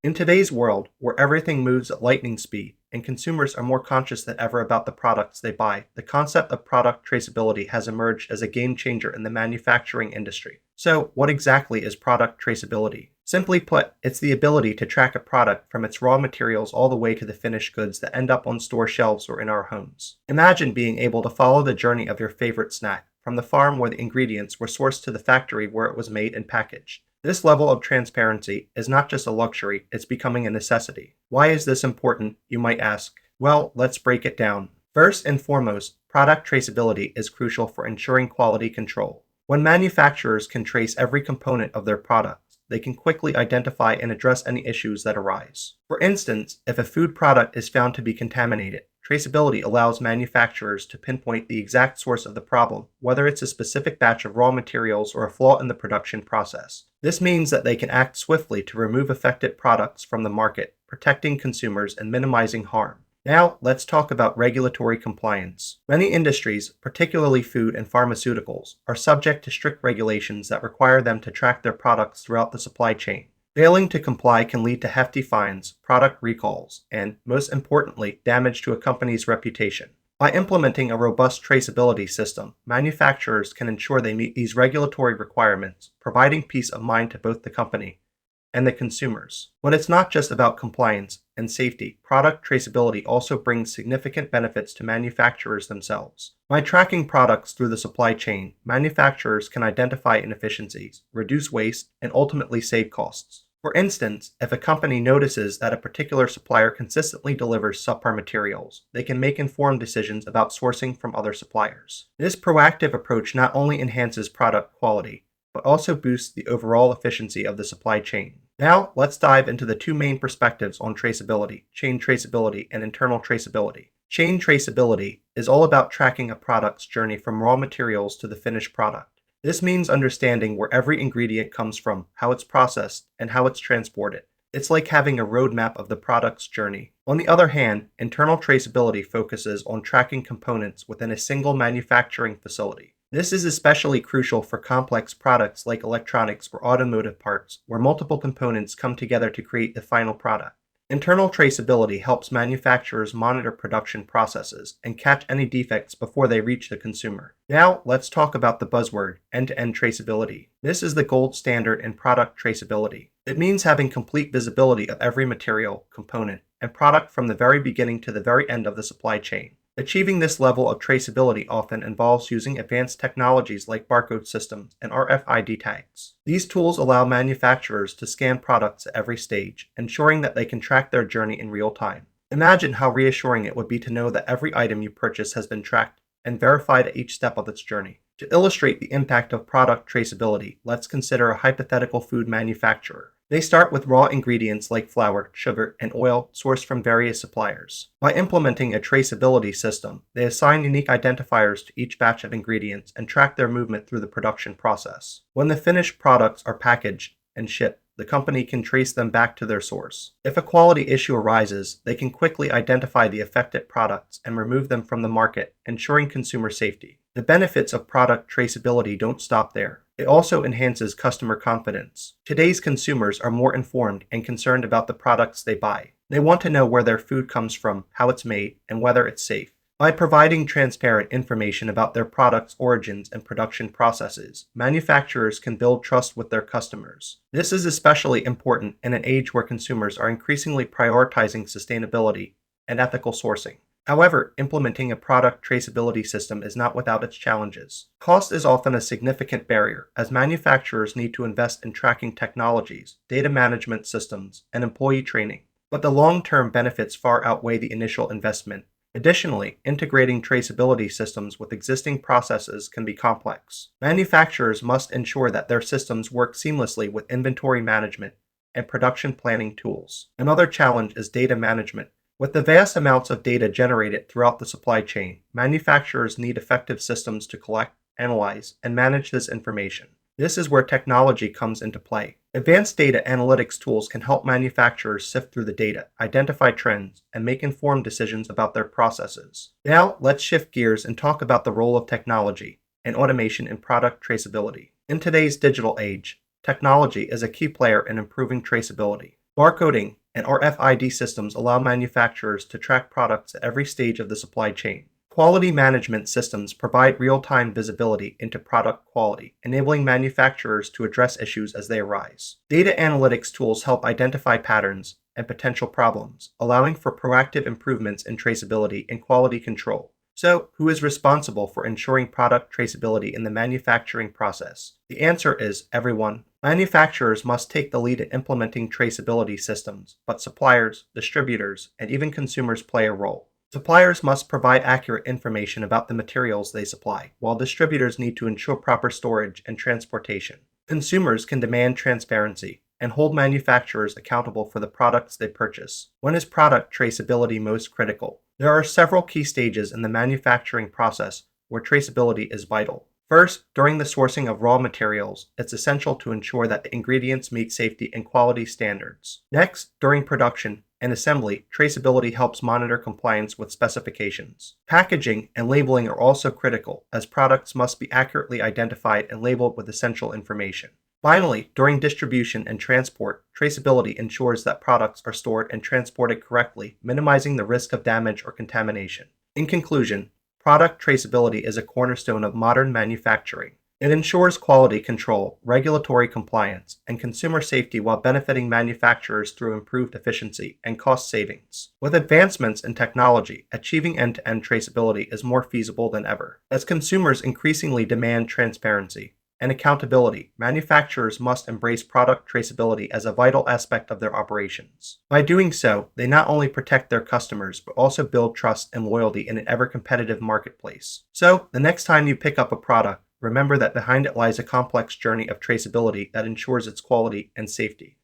In today's world, where everything moves at lightning speed and consumers are more conscious than ever about the products they buy, the concept of product traceability has emerged as a game changer in the manufacturing industry. So, what exactly is product traceability? Simply put, it's the ability to track a product from its raw materials all the way to the finished goods that end up on store shelves or in our homes. Imagine being able to follow the journey of your favorite snack, from the farm where the ingredients were sourced to the factory where it was made and packaged. This level of transparency is not just a luxury, it's becoming a necessity. Why is this important, you might ask? Well, let's break it down. First and foremost, product traceability is crucial for ensuring quality control. When manufacturers can trace every component of their products, they can quickly identify and address any issues that arise. For instance, if a food product is found to be contaminated, traceability allows manufacturers to pinpoint the exact source of the problem, whether it's a specific batch of raw materials or a flaw in the production process. This means that they can act swiftly to remove affected products from the market, protecting consumers and minimizing harm. Now, let's talk about regulatory compliance. Many industries, particularly food and pharmaceuticals, are subject to strict regulations that require them to track their products throughout the supply chain. Failing to comply can lead to hefty fines, product recalls, and, most importantly, damage to a company's reputation. By implementing a robust traceability system, manufacturers can ensure they meet these regulatory requirements, providing peace of mind to both the company and the consumers. But it's not just about compliance and safety. Product traceability also brings significant benefits to manufacturers themselves. By tracking products through the supply chain, manufacturers can identify inefficiencies, reduce waste, and ultimately save costs. For instance, if a company notices that a particular supplier consistently delivers subpar materials, they can make informed decisions about sourcing from other suppliers. This proactive approach not only enhances product quality, but also boosts the overall efficiency of the supply chain. Now, let's dive into the two main perspectives on traceability: chain traceability and internal traceability. Chain traceability is all about tracking a product's journey from raw materials to the finished product. This means understanding where every ingredient comes from, how it's processed, and how it's transported. It's like having a roadmap of the product's journey. On the other hand, internal traceability focuses on tracking components within a single manufacturing facility. This is especially crucial for complex products like electronics or automotive parts, where multiple components come together to create the final product. Internal traceability helps manufacturers monitor production processes and catch any defects before they reach the consumer. Now, let's talk about the buzzword, end-to-end traceability. This is the gold standard in product traceability. It means having complete visibility of every material, component, and product from the very beginning to the very end of the supply chain. Achieving this level of traceability often involves using advanced technologies like barcode systems and RFID tags. These tools allow manufacturers to scan products at every stage, ensuring that they can track their journey in real time. Imagine how reassuring it would be to know that every item you purchase has been tracked and verified at each step of its journey. To illustrate the impact of product traceability, let's consider a hypothetical food manufacturer. They start with raw ingredients like flour, sugar, and oil sourced from various suppliers. By implementing a traceability system, they assign unique identifiers to each batch of ingredients and track their movement through the production process. When the finished products are packaged and shipped, the company can trace them back to their source. If a quality issue arises, they can quickly identify the affected products and remove them from the market, ensuring consumer safety. The benefits of product traceability don't stop there. It also enhances customer confidence. Today's consumers are more informed and concerned about the products they buy. They want to know where their food comes from, how it's made, and whether it's safe. By providing transparent information about their products' origins and production processes, manufacturers can build trust with their customers. This is especially important in an age where consumers are increasingly prioritizing sustainability and ethical sourcing. However, implementing a product traceability system is not without its challenges. Cost is often a significant barrier, as manufacturers need to invest in tracking technologies, data management systems, and employee training. But the long-term benefits far outweigh the initial investment. Additionally, integrating traceability systems with existing processes can be complex. Manufacturers must ensure that their systems work seamlessly with inventory management and production planning tools. Another challenge is data management. With the vast amounts of data generated throughout the supply chain, manufacturers need effective systems to collect, analyze, and manage this information. This is where technology comes into play. Advanced data analytics tools can help manufacturers sift through the data, identify trends, and make informed decisions about their processes. Now, let's shift gears and talk about the role of technology and automation in product traceability. In today's digital age, technology is a key player in improving traceability. Barcoding and RFID systems allow manufacturers to track products at every stage of the supply chain. Quality management systems provide real-time visibility into product quality, enabling manufacturers to address issues as they arise. Data analytics tools help identify patterns and potential problems, allowing for proactive improvements in traceability and quality control. So, who is responsible for ensuring product traceability in the manufacturing process? The answer is everyone. Manufacturers must take the lead in implementing traceability systems, but suppliers, distributors, and even consumers play a role. Suppliers must provide accurate information about the materials they supply, while distributors need to ensure proper storage and transportation. Consumers can demand transparency and hold manufacturers accountable for the products they purchase. When is product traceability most critical? There are several key stages in the manufacturing process where traceability is vital. First, during the sourcing of raw materials, it's essential to ensure that the ingredients meet safety and quality standards. Next, during production and assembly, traceability helps monitor compliance with specifications. Packaging and labeling are also critical, as products must be accurately identified and labeled with essential information. Finally, during distribution and transport, traceability ensures that products are stored and transported correctly, minimizing the risk of damage or contamination. In conclusion, product traceability is a cornerstone of modern manufacturing. It ensures quality control, regulatory compliance, and consumer safety while benefiting manufacturers through improved efficiency and cost savings. With advancements in technology, achieving end-to-end traceability is more feasible than ever. As consumers increasingly demand transparency and accountability, manufacturers must embrace product traceability as a vital aspect of their operations. By doing so, they not only protect their customers, but also build trust and loyalty in an ever-competitive marketplace. So, the next time you pick up a product, remember that behind it lies a complex journey of traceability that ensures its quality and safety.